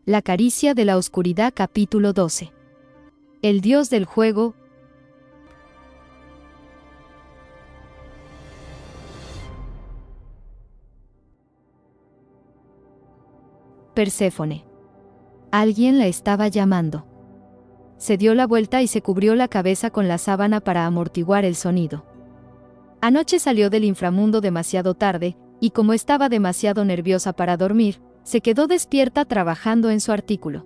La caricia de la oscuridad, capítulo 12. El dios del juego. Perséfone. Alguien la estaba llamando. Se dio la vuelta y se cubrió la cabeza con la sábana para amortiguar el sonido. Anoche salió del inframundo demasiado tarde, y como estaba demasiado nerviosa para dormir, se quedó despierta trabajando en su artículo.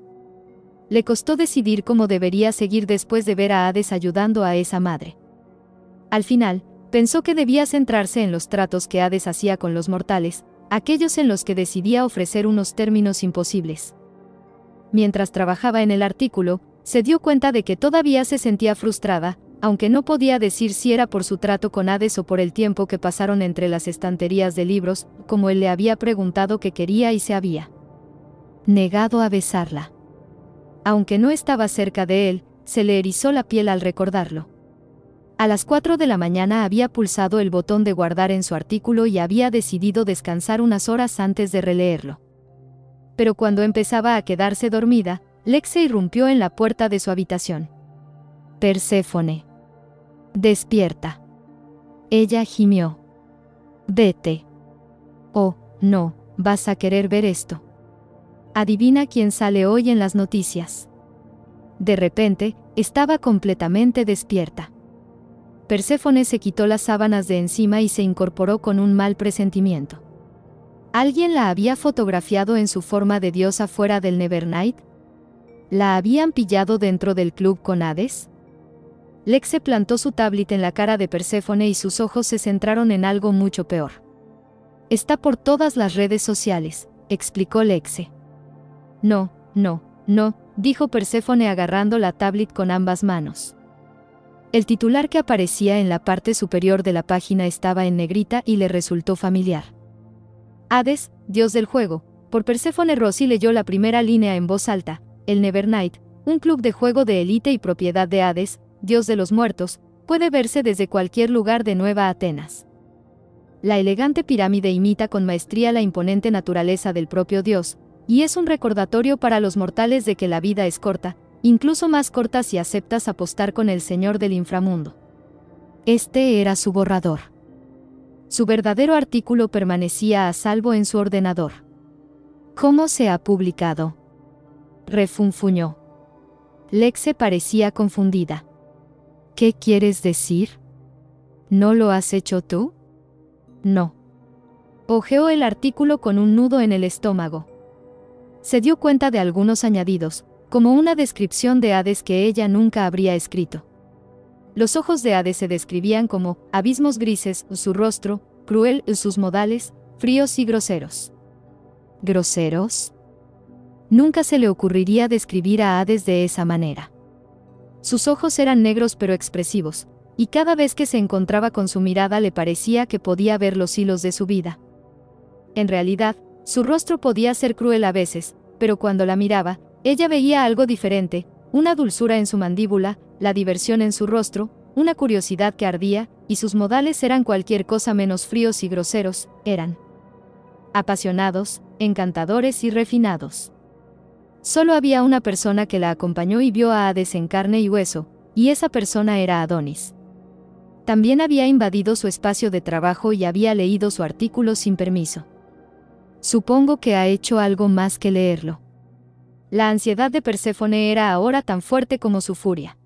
Le costó decidir cómo debería seguir después de ver a Hades ayudando a esa madre. Al final, pensó que debía centrarse en los tratos que Hades hacía con los mortales, aquellos en los que decidía ofrecer unos términos imposibles. Mientras trabajaba en el artículo, se dio cuenta de que todavía se sentía frustrada, aunque no podía decir si era por su trato con Hades o por el tiempo que pasaron entre las estanterías de libros, como él le había preguntado qué quería y se había negado a besarla. Aunque no estaba cerca de él, se le erizó la piel al recordarlo. A las 4 de la mañana había pulsado el botón de guardar en su artículo y había decidido descansar unas horas antes de releerlo. Pero cuando empezaba a quedarse dormida, Lexe irrumpió en la puerta de su habitación. Perséfone. Despierta. Ella gimió. Vete. Oh, no, vas a querer ver esto. Adivina quién sale hoy en las noticias. De repente, estaba completamente despierta. Perséfone se quitó las sábanas de encima y se incorporó con un mal presentimiento. ¿Alguien la había fotografiado en su forma de diosa fuera del Nevernight? ¿La habían pillado dentro del club con Hades? Lexe plantó su tablet en la cara de Perséfone y sus ojos se centraron en algo mucho peor. Está por todas las redes sociales, explicó Lexe. No, dijo Perséfone agarrando la tablet con ambas manos. El titular que aparecía en la parte superior de la página estaba en negrita y le resultó familiar. Hades, dios del juego, por Perséfone. Rossi leyó la primera línea en voz alta. El Nevernight, un club de juego de élite y propiedad de Hades, dios de los muertos, puede verse desde cualquier lugar de Nueva Atenas. La elegante pirámide imita con maestría la imponente naturaleza del propio dios, y es un recordatorio para los mortales de que la vida es corta, incluso más corta si aceptas apostar con el señor del inframundo. Este era su borrador. Su verdadero artículo permanecía a salvo en su ordenador. ¿Cómo se ha publicado?, refunfuñó. Lexe parecía confundida. ¿Qué quieres decir? ¿No lo has hecho tú? No. Hojeó el artículo con un nudo en el estómago. Se dio cuenta de algunos añadidos, como una descripción de Hades que ella nunca habría escrito. Los ojos de Hades se describían como abismos grises, su rostro, cruel, sus modales, fríos y groseros. ¿Groseros? Nunca se le ocurriría describir a Hades de esa manera. Sus ojos eran negros pero expresivos, y cada vez que se encontraba con su mirada le parecía que podía ver los hilos de su vida. En realidad, su rostro podía ser cruel a veces, pero cuando la miraba, ella veía algo diferente, una dulzura en su mandíbula, la diversión en su rostro, una curiosidad que ardía, y sus modales eran cualquier cosa menos fríos y groseros, eran apasionados, encantadores y refinados. Solo había una persona que la acompañó y vio a Hades en carne y hueso, y esa persona era Adonis. También había invadido su espacio de trabajo y había leído su artículo sin permiso. Supongo que ha hecho algo más que leerlo. La ansiedad de Perséfone era ahora tan fuerte como su furia.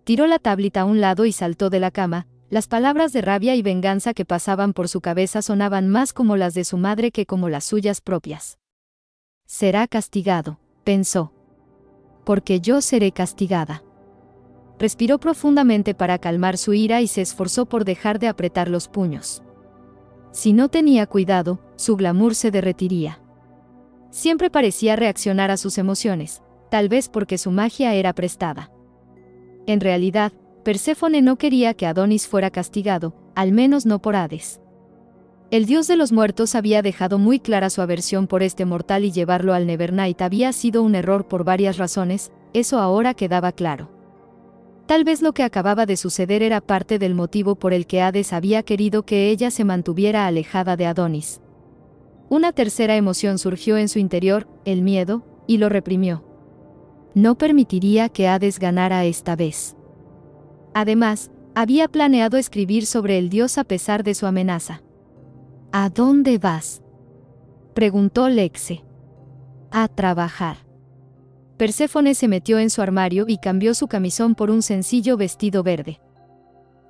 Tiró la tablet a un lado y saltó de la cama. Las palabras de rabia y venganza que pasaban por su cabeza sonaban más como las de su madre que como las suyas propias. Será castigado, pensó. Porque yo seré castigada. Respiró profundamente para calmar su ira y se esforzó por dejar de apretar los puños. Si no tenía cuidado, su glamour se derretiría. Siempre parecía reaccionar a sus emociones, tal vez porque su magia era prestada. En realidad, Perséfone no quería que Adonis fuera castigado, al menos no por Hades. El dios de los muertos había dejado muy clara su aversión por este mortal y llevarlo al Nevernight había sido un error por varias razones, eso ahora quedaba claro. Tal vez lo que acababa de suceder era parte del motivo por el que Hades había querido que ella se mantuviera alejada de Adonis. Una tercera emoción surgió en su interior, el miedo, y lo reprimió. No permitiría que Hades ganara esta vez. Además, había planeado escribir sobre el dios a pesar de su amenaza. ¿A dónde vas?, preguntó Lexe. A trabajar. Perséfone se metió en su armario y cambió su camisón por un sencillo vestido verde.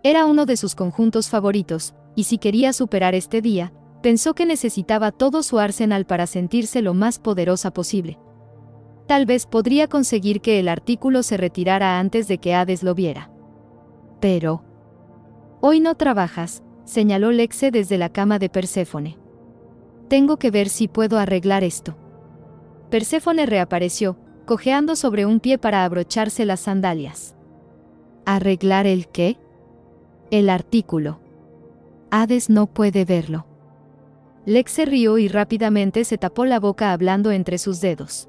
Era uno de sus conjuntos favoritos, y si quería superar este día, pensó que necesitaba todo su arsenal para sentirse lo más poderosa posible. Tal vez podría conseguir que el artículo se retirara antes de que Hades lo viera. Pero... «Hoy no trabajas», señaló Lexe desde la cama de Perséfone. «Tengo que ver si puedo arreglar esto». Perséfone reapareció, cojeando sobre un pie para abrocharse las sandalias. ¿Arreglar el qué? El artículo. Hades no puede verlo. Lexe rió y rápidamente se tapó la boca hablando entre sus dedos.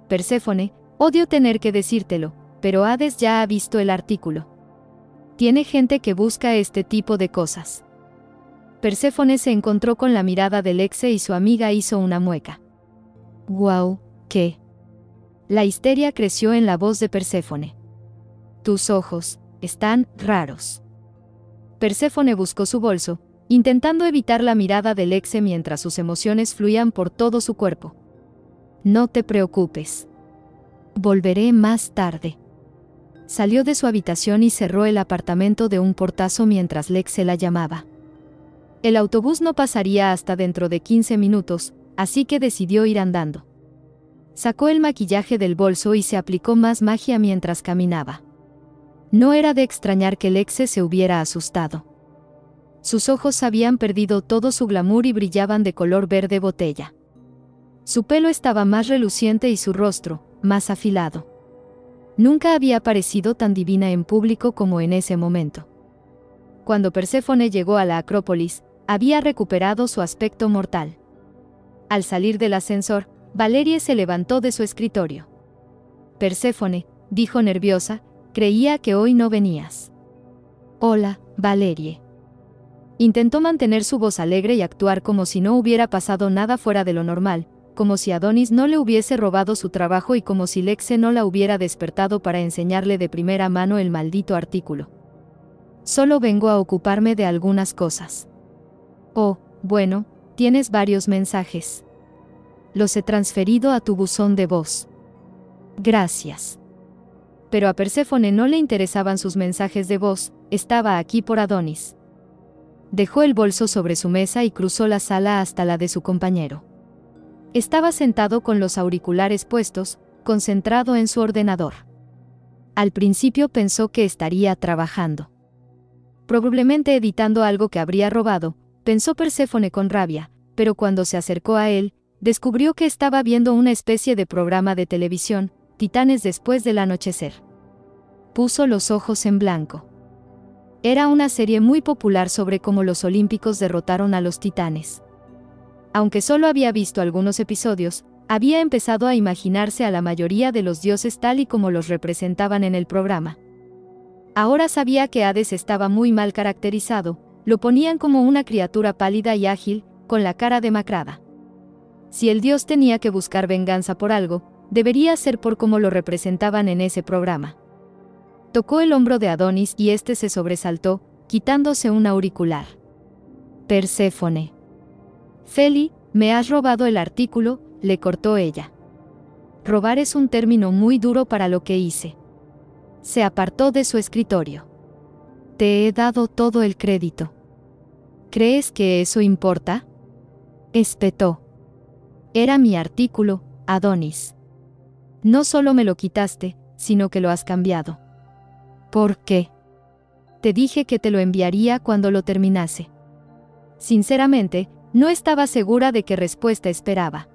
Perséfone, odio tener que decírtelo, pero Hades ya ha visto el artículo. Tiene gente que busca este tipo de cosas. Perséfone se encontró con la mirada de Lexe y su amiga hizo una mueca. «Guau, ¿qué?» La histeria creció en la voz de Perséfone. «Tus ojos están raros». Perséfone buscó su bolso, intentando evitar la mirada de Lexe mientras sus emociones fluían por todo su cuerpo. «No te preocupes. Volveré más tarde». Salió de su habitación y cerró el apartamento de un portazo mientras Lexe la llamaba. El autobús no pasaría hasta dentro de 15 minutos, así que decidió ir andando. Sacó el maquillaje del bolso y se aplicó más magia mientras caminaba. No era de extrañar que Lexe se hubiera asustado. Sus ojos habían perdido todo su glamour y brillaban de color verde botella. Su pelo estaba más reluciente y su rostro, más afilado. Nunca había parecido tan divina en público como en ese momento. Cuando Perséfone llegó a la Acrópolis, había recuperado su aspecto mortal. Al salir del ascensor, Valerie se levantó de su escritorio. «Perséfone», dijo nerviosa, «creía que hoy no venías». «Hola, Valerie». Intentó mantener su voz alegre y actuar como si no hubiera pasado nada fuera de lo normal, como si Adonis no le hubiese robado su trabajo y como si Lexe no la hubiera despertado para enseñarle de primera mano el maldito artículo. «Solo vengo a ocuparme de algunas cosas». «Oh, bueno, tienes varios mensajes. Los he transferido a tu buzón de voz». «Gracias». Pero a Perséfone no le interesaban sus mensajes de voz, estaba aquí por Adonis. Dejó el bolso sobre su mesa y cruzó la sala hasta la de su compañero. Estaba sentado con los auriculares puestos, concentrado en su ordenador. Al principio pensó que estaría trabajando. Probablemente editando algo que habría robado, pensó Perséfone con rabia, pero cuando se acercó a él, descubrió que estaba viendo una especie de programa de televisión, Titanes después del anochecer. Puso los ojos en blanco. Era una serie muy popular sobre cómo los olímpicos derrotaron a los titanes. Aunque solo había visto algunos episodios, había empezado a imaginarse a la mayoría de los dioses tal y como los representaban en el programa. Ahora sabía que Hades estaba muy mal caracterizado, lo ponían como una criatura pálida y ágil, con la cara demacrada. Si el dios tenía que buscar venganza por algo, debería ser por cómo lo representaban en ese programa. Tocó el hombro de Adonis y este se sobresaltó, quitándose un auricular. «Perséfone». «Feli, me has robado el artículo», le cortó ella. «Robar es un término muy duro para lo que hice». Se apartó de su escritorio. «Te he dado todo el crédito». «¿Crees que eso importa?», espetó. «Era mi artículo, Adonis. No solo me lo quitaste, sino que lo has cambiado». «¿Por qué?». «Te dije que te lo enviaría cuando lo terminase». Sinceramente, no estaba segura de qué respuesta esperaba.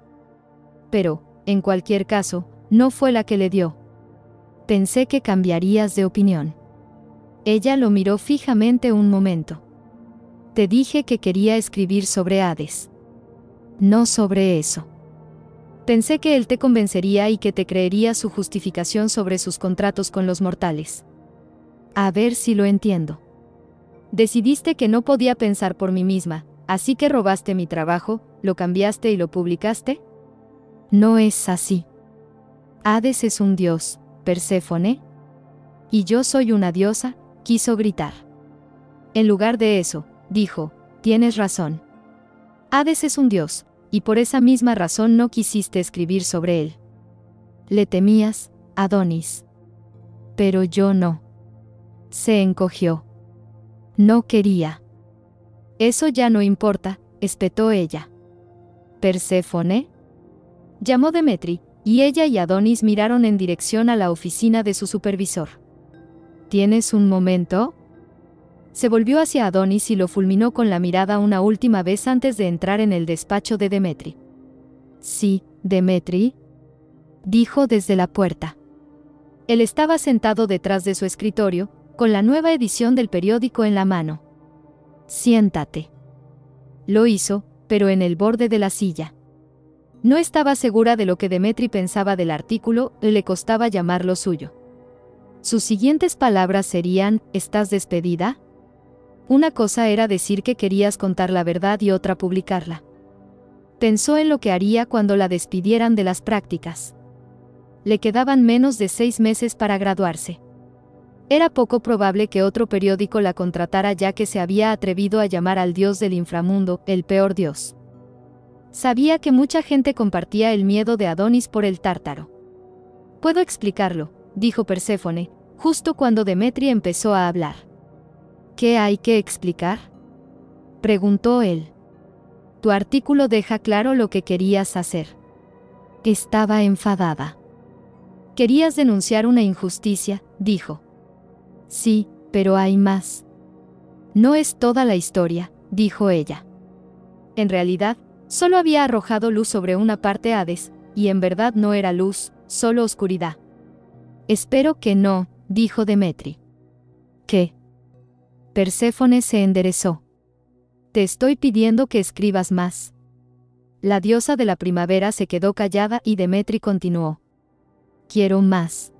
Pero, en cualquier caso, no fue la que le dio. «Pensé que cambiarías de opinión». Ella lo miró fijamente un momento. «Te dije que quería escribir sobre Hades. No sobre eso. Pensé que él te convencería y que te creería su justificación sobre sus contratos con los mortales. A ver si lo entiendo. Decidiste que no podía pensar por mí misma, así que robaste mi trabajo, lo cambiaste y lo publicaste». «No es así». Hades es un dios, Perséfone. Y yo soy una diosa, quiso gritar. En lugar de eso, dijo, tienes razón. Hades es un dios, y por esa misma razón no quisiste escribir sobre él. Le temías, Adonis. Pero yo no. Se encogió. No quería. Eso ya no importa, espetó ella. ¿Perséfone? Llamó Demetri, y ella y Adonis miraron en dirección a la oficina de su supervisor. ¿Tienes un momento? Se volvió hacia Adonis y lo fulminó con la mirada una última vez antes de entrar en el despacho de Demetri. Sí, Demetri, dijo desde la puerta. Él estaba sentado detrás de su escritorio, con la nueva edición del periódico en la mano. Siéntate. Lo hizo, pero en el borde de la silla. No estaba segura de lo que Demetri pensaba del artículo, y le costaba llamarlo suyo. Sus siguientes palabras serían, ¿estás despedida? Una cosa era decir que querías contar la verdad y otra publicarla. Pensó en lo que haría cuando la despidieran de las prácticas. Le quedaban menos de 6 meses para graduarse. Era poco probable que otro periódico la contratara ya que se había atrevido a llamar al dios del inframundo, el peor dios. Sabía que mucha gente compartía el miedo de Adonis por el tártaro. Puedo explicarlo, dijo Perséfone, justo cuando Demetri empezó a hablar. ¿Qué hay que explicar? Preguntó él. Tu artículo deja claro lo que querías hacer. Estaba enfadada. Querías denunciar una injusticia, dijo. Sí, pero hay más. No es toda la historia, dijo ella. En realidad, solo había arrojado luz sobre una parte Hades, y en verdad no era luz, solo oscuridad. Espero que no, dijo Demetri. ¿Qué? Perséfone se enderezó. Te estoy pidiendo que escribas más. La diosa de la primavera se quedó callada y Demetri continuó. Quiero más.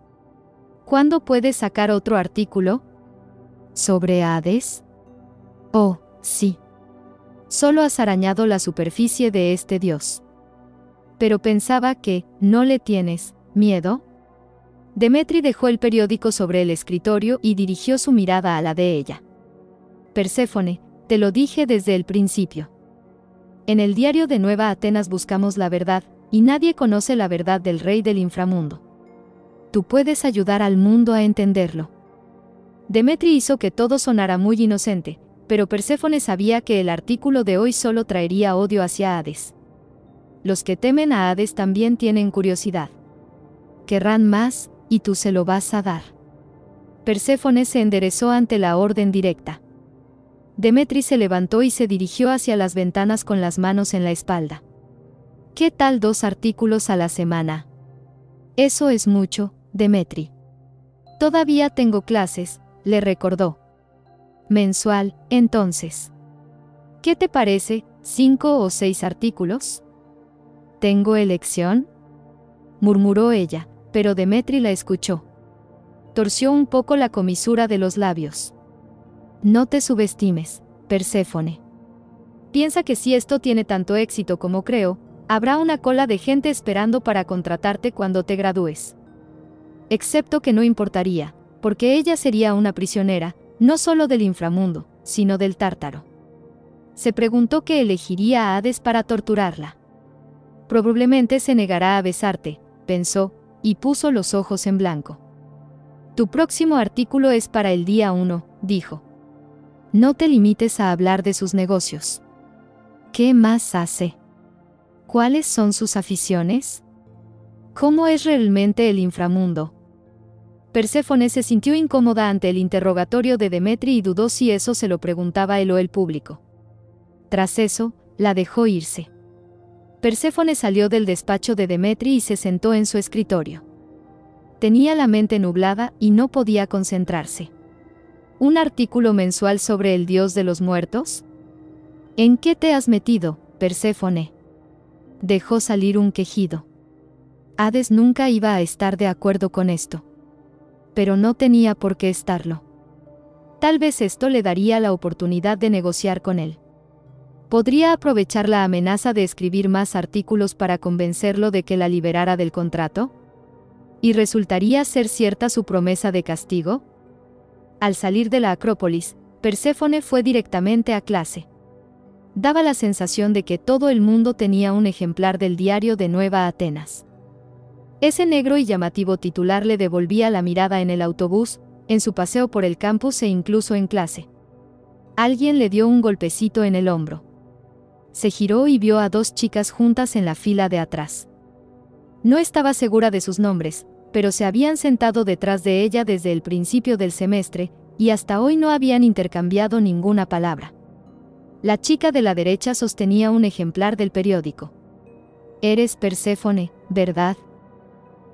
¿Cuándo puedes sacar otro artículo? ¿Sobre Hades? Oh, sí. Solo has arañado la superficie de este dios. Pero pensaba que, ¿no le tienes miedo? Demetri dejó el periódico sobre el escritorio y dirigió su mirada a la de ella. Perséfone, te lo dije desde el principio. En el diario de Nueva Atenas buscamos la verdad, y nadie conoce la verdad del rey del inframundo. Tú puedes ayudar al mundo a entenderlo. Demetri hizo que todo sonara muy inocente, pero Perséfone sabía que el artículo de hoy solo traería odio hacia Hades. Los que temen a Hades también tienen curiosidad. Querrán más, y tú se lo vas a dar. Perséfone se enderezó ante la orden directa. Demetri se levantó y se dirigió hacia las ventanas con las manos en la espalda. ¿Qué tal 2 artículos a la semana? Eso es mucho, Demetri. Todavía tengo clases, le recordó. Mensual, entonces. ¿Qué te parece, 5 o 6 artículos? ¿Tengo elección? Murmuró ella, pero Demetri la escuchó. Torció un poco la comisura de los labios. No te subestimes, Perséfone. Piensa que si esto tiene tanto éxito como creo, habrá una cola de gente esperando para contratarte cuando te gradúes. Excepto que no importaría, porque ella sería una prisionera, no solo del inframundo, sino del tártaro. Se preguntó qué elegiría a Hades para torturarla. Probablemente se negará a besarte, pensó, y puso los ojos en blanco. Tu próximo artículo es para el día 1, dijo. No te limites a hablar de sus negocios. ¿Qué más hace? ¿Cuáles son sus aficiones? ¿Cómo es realmente el inframundo? Perséfone se sintió incómoda ante el interrogatorio de Demetri y dudó si eso se lo preguntaba él o el público. Tras eso, la dejó irse. Perséfone salió del despacho de Demetri y se sentó en su escritorio. Tenía la mente nublada y no podía concentrarse. ¿Un artículo mensual sobre el dios de los muertos? ¿En qué te has metido, Perséfone? Dejó salir un quejido. Hades nunca iba a estar de acuerdo con esto. Pero no tenía por qué estarlo. Tal vez esto le daría la oportunidad de negociar con él. ¿Podría aprovechar la amenaza de escribir más artículos para convencerlo de que la liberara del contrato? ¿Y resultaría ser cierta su promesa de castigo? Al salir de la Acrópolis, Perséfone fue directamente a clase. Daba la sensación de que todo el mundo tenía un ejemplar del diario de Nueva Atenas. Ese negro y llamativo titular le devolvía la mirada en el autobús, en su paseo por el campus e incluso en clase. Alguien le dio un golpecito en el hombro. Se giró y vio a dos chicas juntas en la fila de atrás. No estaba segura de sus nombres, pero se habían sentado detrás de ella desde el principio del semestre, y hasta hoy no habían intercambiado ninguna palabra. La chica de la derecha sostenía un ejemplar del periódico. «Eres Perséfone, ¿verdad?»,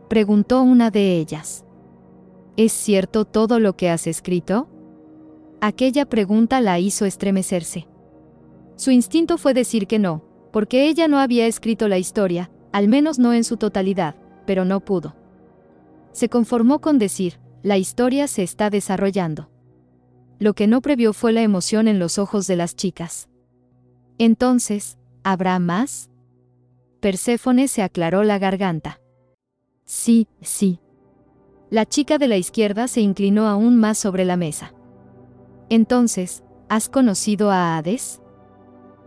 preguntó una de ellas. «¿Es cierto todo lo que has escrito?». Aquella pregunta la hizo estremecerse. Su instinto fue decir que no, porque ella no había escrito la historia, al menos no en su totalidad, pero no pudo. Se conformó con decir, la historia se está desarrollando. Lo que no previó fue la emoción en los ojos de las chicas. Entonces, ¿habrá más? Perséfone se aclaró la garganta. Sí, sí. La chica de la izquierda se inclinó aún más sobre la mesa. Entonces, ¿has conocido a Hades?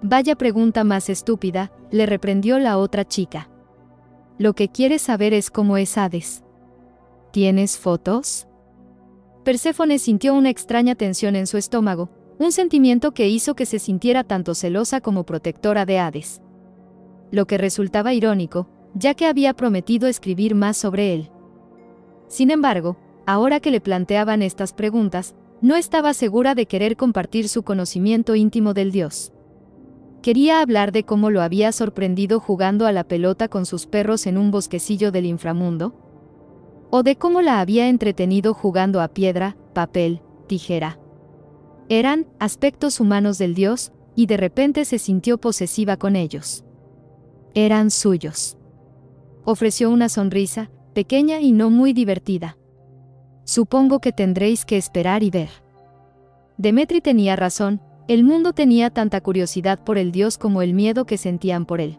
Vaya pregunta más estúpida, le reprendió la otra chica. Lo que quieres saber es cómo es Hades. ¿Tienes fotos? Perséfone sintió una extraña tensión en su estómago, un sentimiento que hizo que se sintiera tanto celosa como protectora de Hades. Lo que resultaba irónico, ya que había prometido escribir más sobre él. Sin embargo, ahora que le planteaban estas preguntas, no estaba segura de querer compartir su conocimiento íntimo del dios. Quería hablar de cómo lo había sorprendido jugando a la pelota con sus perros en un bosquecillo del inframundo, o de cómo la había entretenido jugando a piedra, papel, tijera. Eran aspectos humanos del dios, y de repente se sintió posesiva con ellos. Eran suyos. Ofreció una sonrisa, pequeña y no muy divertida. Supongo que tendréis que esperar y ver. Demetri tenía razón, el mundo tenía tanta curiosidad por el dios como el miedo que sentían por él.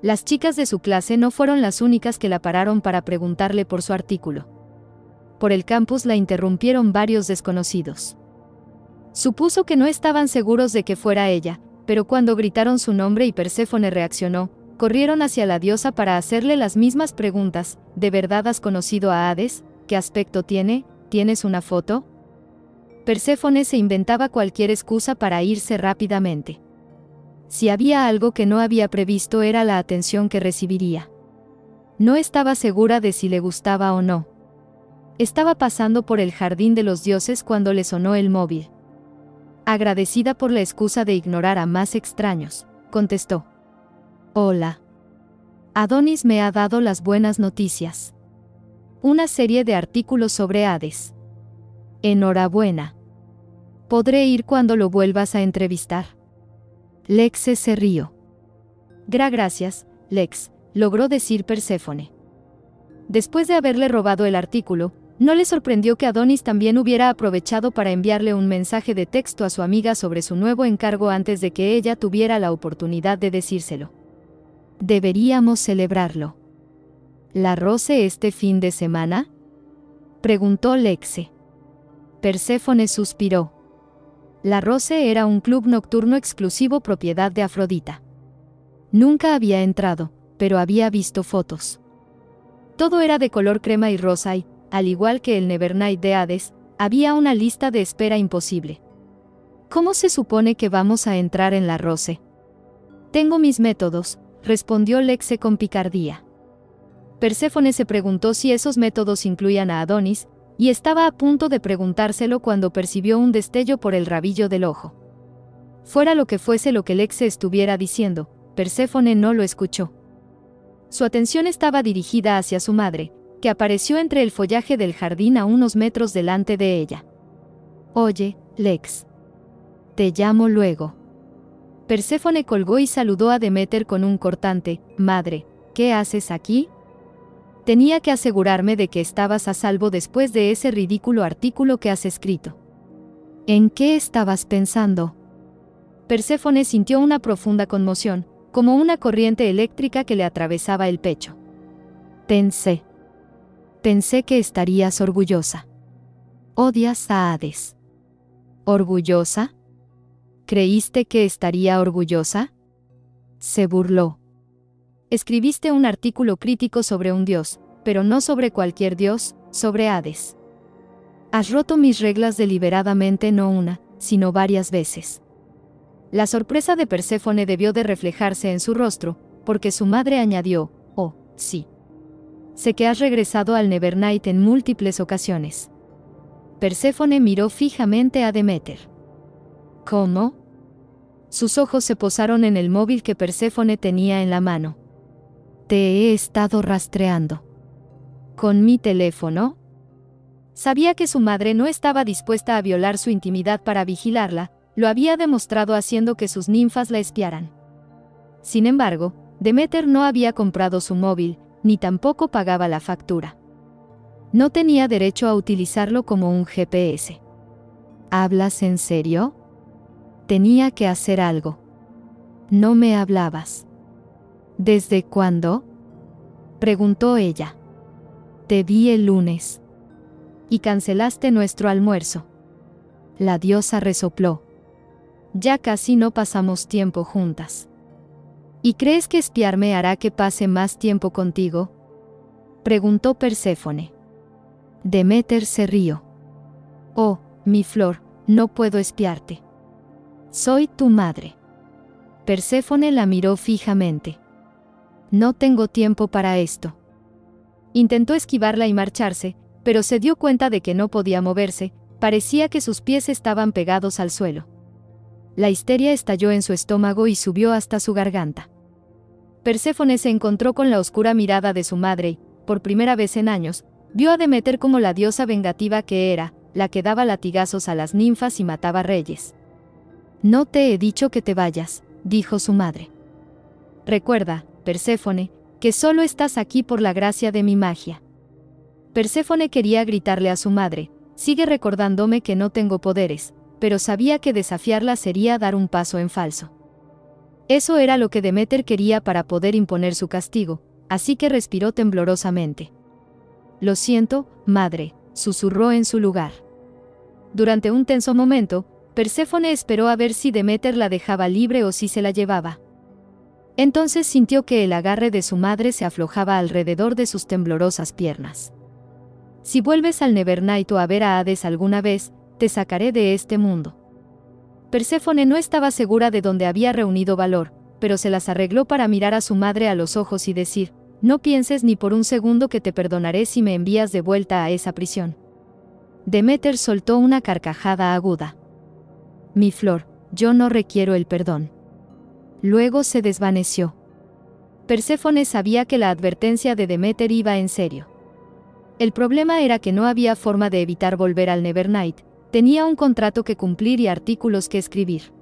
Las chicas de su clase no fueron las únicas que la pararon para preguntarle por su artículo. Por el campus la interrumpieron varios desconocidos. Supuso que no estaban seguros de que fuera ella, pero cuando gritaron su nombre y Perséfone reaccionó, corrieron hacia la diosa para hacerle las mismas preguntas. ¿De verdad has conocido a Hades? ¿Qué aspecto tiene? ¿Tienes una foto? Perséfone se inventaba cualquier excusa para irse rápidamente. Si había algo que no había previsto era la atención que recibiría. No estaba segura de si le gustaba o no. Estaba pasando por el jardín de los dioses cuando le sonó el móvil. Agradecida por la excusa de ignorar a más extraños, contestó. Hola. Adonis me ha dado las buenas noticias. Una serie de artículos sobre Hades. Enhorabuena. ¿Podré ir cuando lo vuelvas a entrevistar? Lex se rió. Gracias, Lex, logró decir Perséfone. Después de haberle robado el artículo, no le sorprendió que Adonis también hubiera aprovechado para enviarle un mensaje de texto a su amiga sobre su nuevo encargo antes de que ella tuviera la oportunidad de decírselo. Deberíamos celebrarlo. ¿La roce este fin de semana? Preguntó Lexe. Perséfone suspiró. La Roce era un club nocturno exclusivo propiedad de Afrodita. Nunca había entrado, pero había visto fotos. Todo era de color crema y rosa y, al igual que el Nevernight de Hades, había una lista de espera imposible. ¿Cómo se supone que vamos a entrar en la Roce? Tengo mis métodos, respondió Lexe con picardía. Perséfone se preguntó si esos métodos incluían a Adonis, y estaba a punto de preguntárselo cuando percibió un destello por el rabillo del ojo. Fuera lo que fuese lo que Lexe estuviera diciendo, Perséfone no lo escuchó. Su atención estaba dirigida hacia su madre, que apareció entre el follaje del jardín a unos metros delante de ella. Oye, Lex. Te llamo luego. Perséfone colgó y saludó a Demeter con un cortante, madre, ¿qué haces aquí? Tenía que asegurarme de que estabas a salvo después de ese ridículo artículo que has escrito. ¿En qué estabas pensando? Perséfone sintió una profunda conmoción, como una corriente eléctrica que le atravesaba el pecho. Pensé. Pensé que estarías orgullosa. Odias a Hades. ¿Orgullosa? ¿Creíste que estaría orgullosa? Se burló. Escribiste un artículo crítico sobre un dios, pero no sobre cualquier dios, sobre Hades. Has roto mis reglas deliberadamente no una, sino varias veces. La sorpresa de Perséfone debió de reflejarse en su rostro, porque su madre añadió, oh, sí. Sé que has regresado al Nevernight en múltiples ocasiones. Perséfone miró fijamente a Deméter. ¿Cómo? Sus ojos se posaron en el móvil que Perséfone tenía en la mano. Te he estado rastreando. ¿Con mi teléfono? Sabía que su madre no estaba dispuesta a violar su intimidad para vigilarla, lo había demostrado haciendo que sus ninfas la espiaran. Sin embargo, Deméter no había comprado su móvil, ni tampoco pagaba la factura. No tenía derecho a utilizarlo como un GPS. ¿Hablas en serio? Tenía que hacer algo. No me hablabas. ¿Desde cuándo? Preguntó ella. Te vi el lunes. Y cancelaste nuestro almuerzo. La diosa resopló. Ya casi no pasamos tiempo juntas. ¿Y crees que espiarme hará que pase más tiempo contigo? Preguntó Perséfone. Deméter se rió. Oh, mi flor, no puedo espiarte. Soy tu madre. Perséfone la miró fijamente. No tengo tiempo para esto. Intentó esquivarla y marcharse, pero se dio cuenta de que no podía moverse, parecía que sus pies estaban pegados al suelo. La histeria estalló en su estómago y subió hasta su garganta. Perséfone se encontró con la oscura mirada de su madre y, por primera vez en años, vio a Deméter como la diosa vengativa que era, la que daba latigazos a las ninfas y mataba reyes. No te he dicho que te vayas, dijo su madre. Recuerda, Perséfone, que solo estás aquí por la gracia de mi magia. Perséfone quería gritarle a su madre, sigue recordándome que no tengo poderes, pero sabía que desafiarla sería dar un paso en falso. Eso era lo que Deméter quería para poder imponer su castigo, así que respiró temblorosamente. Lo siento, madre, susurró en su lugar. Durante un tenso momento, Perséfone esperó a ver si Deméter la dejaba libre o si se la llevaba. Entonces sintió que el agarre de su madre se aflojaba alrededor de sus temblorosas piernas. Si vuelves al Nevernight o a ver a Hades alguna vez, te sacaré de este mundo. Perséfone no estaba segura de dónde había reunido valor, pero se las arregló para mirar a su madre a los ojos y decir, no pienses ni por un segundo que te perdonaré si me envías de vuelta a esa prisión. Deméter soltó una carcajada aguda. Mi flor, yo no requiero el perdón. Luego se desvaneció. Perséfone sabía que la advertencia de Deméter iba en serio. El problema era que no había forma de evitar volver al Nevernight, tenía un contrato que cumplir y artículos que escribir.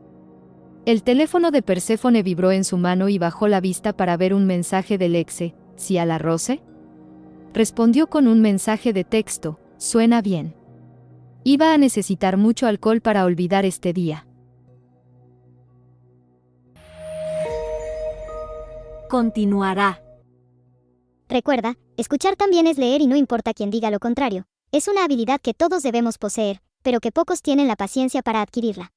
El teléfono de Perséfone vibró en su mano y bajó la vista para ver un mensaje del exe, ¿sí a la Rose? Respondió con un mensaje de texto, suena bien. Iba a necesitar mucho alcohol para olvidar este día. Continuará. Recuerda, escuchar también es leer y no importa quien diga lo contrario. Es una habilidad que todos debemos poseer, pero que pocos tienen la paciencia para adquirirla.